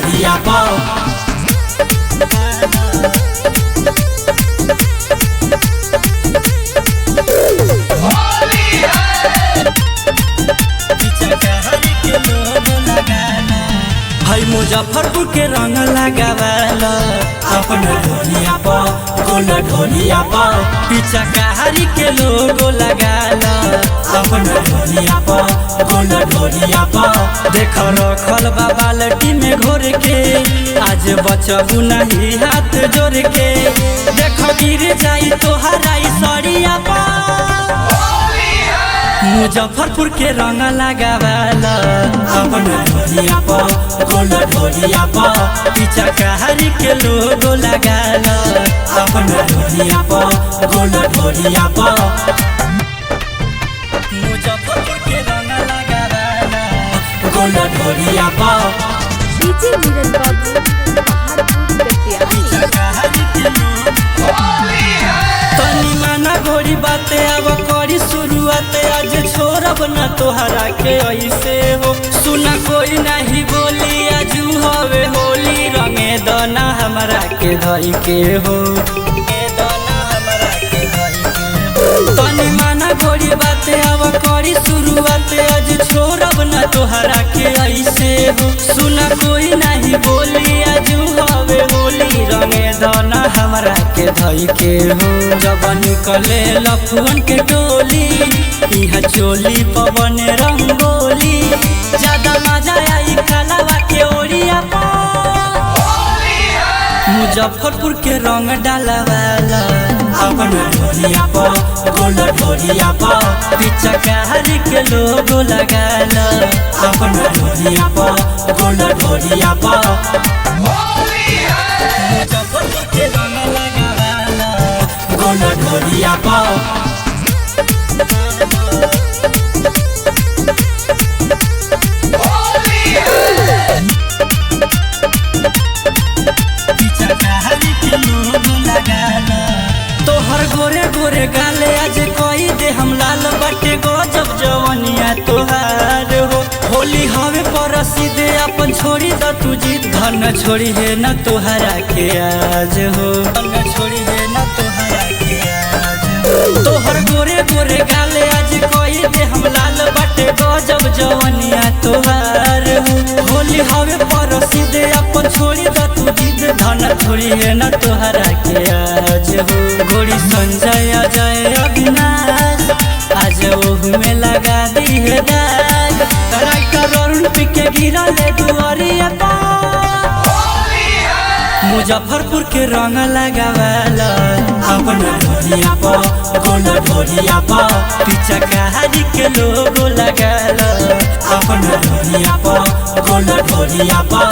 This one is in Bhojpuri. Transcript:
ढोलिया पा हाय मुजफ्फरपुर के रंग लगावाला अपना ढोलिया पा गोल ढोलिया पा पीछा कहारी के लोगो लगाला अपना ढोलिया पा गोल ढोलिया पा देख रखल बाबा लटी में घोर के आज बचबू नहीं हाथ जोड़ के देख गिर जाई तोहराई सड़िया पा मुजफ्फरपुर के रंग लगावाला अपना ढोलिया पा गोल ढोलिया पा पीछा कहारी के लोगो लगाला अपना ढोलिया पा गोल ढोलिया पा मुजफ्फरपुर के रंग लगावाला गोल ढोलिया पा डीजे मिलन बाबू पीछा कहारी के लोगो तनी माना घोड़ी बाते अब करी शुरुआत आज छोड़ब न तोहरा के ऐसे हो सुना कोई नहीं बोली आजू हवे होली रंगे दाना हमरा के धई के हो तनी माना घोड़ी बाते अब करी शुरुआत आज छोड़ब न तोहरा के ऐसे हो सुना कोई नहीं बोली आजू हवे होली रंगे दाना हमरा के धई के हो जब निकले लफुअन के टोली इहा चोली पवन रंगोली ज्यादा मजा आई खलावा के ओरिया पा मुजफ्फरपुर के रंग डालवाला अपना ढोलिया पा गोल ढोलिया पा पीछा कहारी के लोगो लगाला अपना ढोलिया पा गोल ढोलिया पा मुजफ्फरपुर के रंग लगावाला गोल ढोलिया पा तोहर गोरे गोरे गाले आज कोई दे हम लाल बटे गजब जवनिया तोहार हो होली हवे परसी दे अपन छोड़ी द तू जीत धन छोड़ी है न तोहरा के आज हो धन छोड़ी है न तोहरा के आज हो तोहर गोरे गोरे गाले आज कोई दे हम लाल बटे गजब जवनिया तोहार हो होली हवे परसी दे अपन छोड़ी द तू जीत धन छोड़ी है न तोहरा के आज हो घोड़ी संजय अजय अविनाश आज ओहू में लगा दी है दाग राइटर अरुण पिके गिरा ले दुआरिया पा मुजफ्फरपुर के रंग लगावाला अपना ढोलिया पा गोल ढोलिया पा पीछा कहारी के लोगो लगाला अपना ढोलिया पा गोल ढोलिया पा